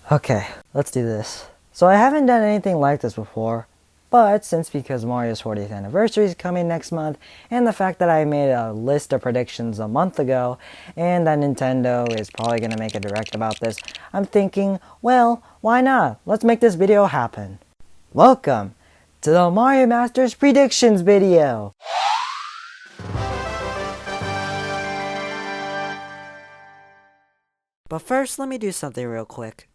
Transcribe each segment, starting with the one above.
Okay, let's do this. So I haven't done anything like this before, but because Mario's 40th anniversary is coming next month, and the fact that I made a list of predictions a month ago, and that Nintendo is probably going to make a direct about this, I'm thinking, well, why not? Let's make this video happen. Welcome to the MarioMasters predictions video! But first, let me do something real quick.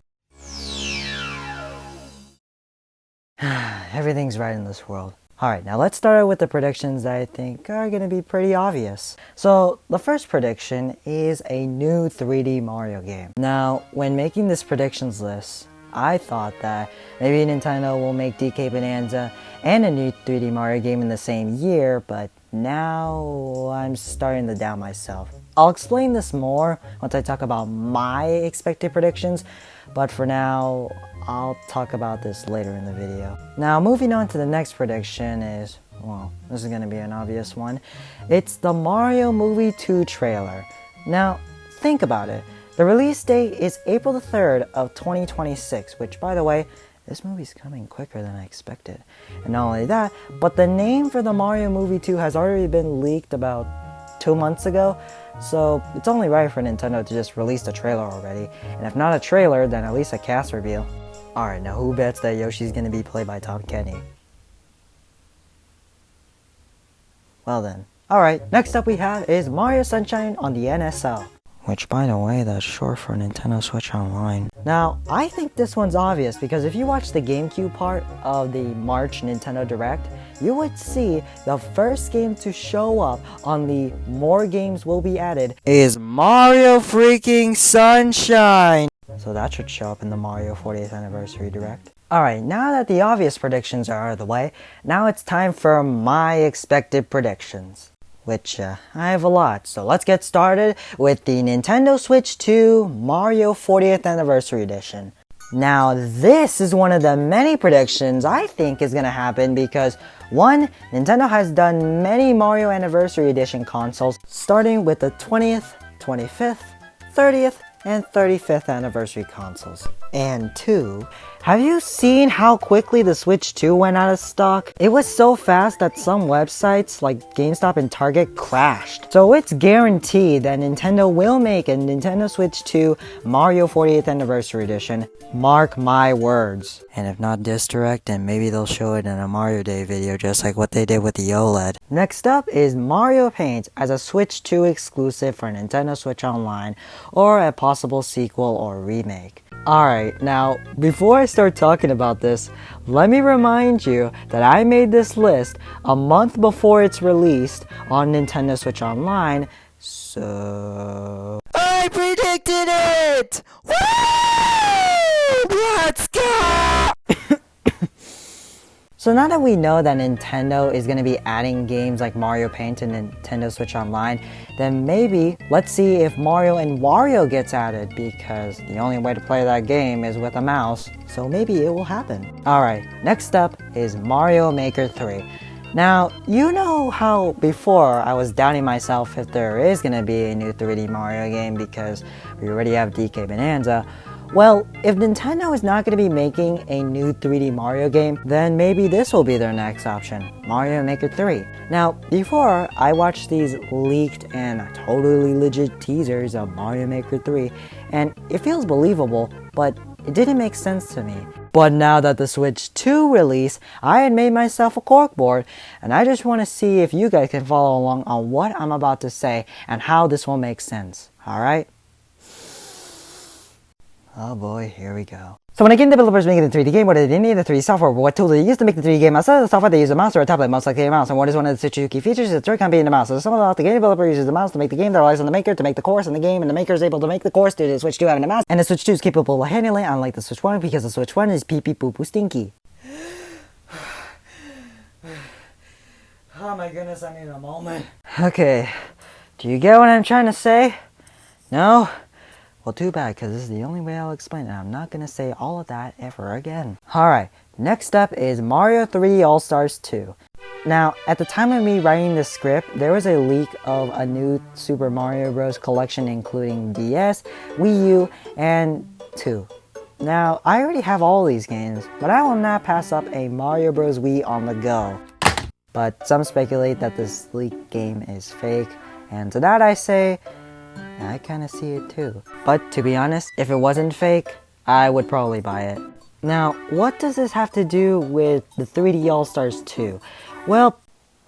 Everything's right in this world. Alright, now let's start out with the predictions that I think are going to be pretty obvious. So, the first prediction is a new 3D Mario game. Now, when making this predictions list, I thought that maybe Nintendo will make DK Bonanza and a new 3D Mario game in the same year, but now I'm starting to doubt myself. I'll explain this more once I talk about my expected predictions, but for now, I'll talk about this later in the video. Now, moving on to the next prediction is, well, this is going to be an obvious one. It's the Mario Movie 2 trailer. Now, think about it. The release date is April the 3rd of 2026, which, by the way, this movie's coming quicker than I expected. And not only that, but the name for the Mario Movie 2 has already been leaked about 2 months ago, so it's only right for Nintendo to just release the trailer already. And if not a trailer, then at least a cast reveal. Alright, now who bets that Yoshi's gonna be played by Tom Kenny? Well then. Alright, next up we have is Mario Sunshine on the NSL. Which, by the way, that's short for Nintendo Switch Online. Now, I think this one's obvious because if you watch the GameCube part of the March Nintendo Direct, you would see the first game to show up on the More Games Will Be Added is Mario freaking Sunshine! So that should show up in the Mario 40th Anniversary Direct. Alright, now that the obvious predictions are out of the way, now it's time for my expected predictions. Which, I have a lot, so let's get started with the Nintendo Switch 2 Mario 40th Anniversary Edition. Now, this is one of the many predictions I think is going to happen because, one, Nintendo has done many Mario Anniversary Edition consoles, starting with the 20th, 25th, 30th, and 35th anniversary consoles. And two, have you seen how quickly the Switch 2 went out of stock? It was so fast that some websites like GameStop and Target crashed. So it's guaranteed that Nintendo will make a Nintendo Switch 2 Mario 40th Anniversary Edition. Mark my words. And if not this direct, then maybe they'll show it in a Mario Day video just like what they did with the OLED. Next up is Mario Paint as a Switch 2 exclusive for Nintendo Switch Online or a possible sequel or remake. Alright, now before I start talking about this, let me remind you that I made this list a month before it's released on Nintendo Switch Online, so I predicted it! Woo! Let's go! So now that we know that Nintendo is going to be adding games like Mario Paint to Nintendo Switch Online, then maybe let's see if Mario and Wario gets added, because the only way to play that game is with a mouse, so maybe it will happen. Alright, next up is Mario Maker 3. Now, you know how before I was doubting myself if there is going to be a new 3D Mario game because we already have DK Bonanza. Well, if Nintendo is not going to be making a new 3D Mario game, then maybe this will be their next option, Mario Maker 3. Now, before, I watched these leaked and totally legit teasers of Mario Maker 3, and it feels believable, but it didn't make sense to me. But now that the Switch 2 release, I had made myself a corkboard, and I just want to see if you guys can follow along on what I'm about to say and how this will make sense, alright? Oh boy, here we go. So when a game developer is making a 3D game, what do they need the 3D software? What tool do they use to make the 3D game? Outside of the software, they use a mouse or a tablet, most likely a mouse. And what is one of the Switch key features? It's a being the mouse. So some about the game developer uses the mouse to make the game that relies on the maker to make the course in the game, and the maker is able to make the course due to the Switch 2 having a mouse. And the Switch 2 is capable of handling it, unlike the Switch 1, because the Switch 1 is pee pee poo poo stinky. Oh my goodness, I need a moment. Okay, do you get what I'm trying to say? No? Well, too bad, because this is the only way I'll explain it. I'm not going to say all of that ever again. Alright, next up is Mario 3D All-Stars 2. Now, at the time of me writing this script, there was a leak of a new Super Mario Bros. Collection including DS, Wii U, and 2. Now, I already have all these games, but I will not pass up a Mario Bros. Wii on the go. But some speculate that this leaked game is fake, and to that I say, I kinda see it too. But to be honest, if it wasn't fake, I would probably buy it. Now, what does this have to do with the 3D All-Stars 2? Well,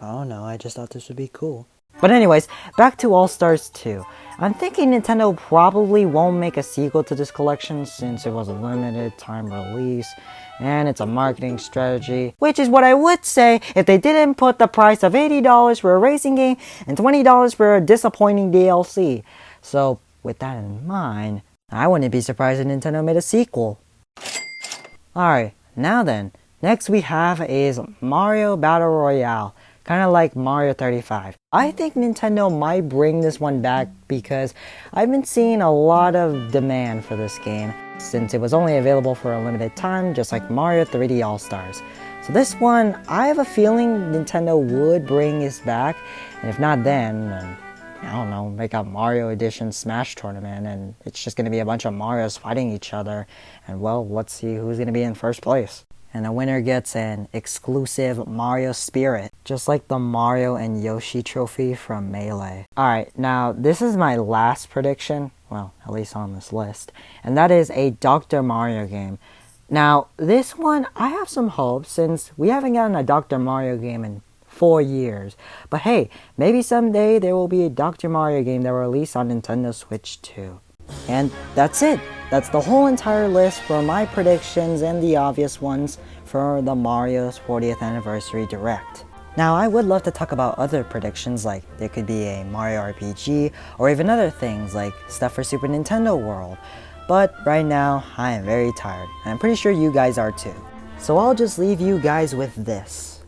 I don't know, I just thought this would be cool. But anyways, back to All-Stars 2. I'm thinking Nintendo probably won't make a sequel to this collection since it was a limited time release and it's a marketing strategy, which is what I would say if they didn't put the price of $80 for a racing game and $20 for a disappointing DLC. So with that in mind, I wouldn't be surprised if Nintendo made a sequel. Alright, now then, next we have is Mario Battle Royale. Kind of like Mario 35. I think Nintendo might bring this one back because I've been seeing a lot of demand for this game since it was only available for a limited time, just like Mario 3D All-Stars. So this one, I have a feeling Nintendo would bring this back, and if not then, I don't know, make a Mario Edition Smash tournament and it's just going to be a bunch of Marios fighting each other, and well, let's see who's going to be in first place. And the winner gets an exclusive Mario Spirit, just like the Mario and Yoshi trophy from Melee. Alright, now this is my last prediction, well, at least on this list, and that is a Dr. Mario game. Now, this one, I have some hopes since we haven't gotten a Dr. Mario game in 4 years. But hey, maybe someday there will be a Dr. Mario game that will release on Nintendo Switch too. And that's it. That's the whole entire list for my predictions and the obvious ones for the Mario's 40th Anniversary Direct. Now, I would love to talk about other predictions, like there could be a Mario RPG, or even other things like stuff for Super Nintendo World. But right now, I am very tired, and I'm pretty sure you guys are too. So I'll just leave you guys with this.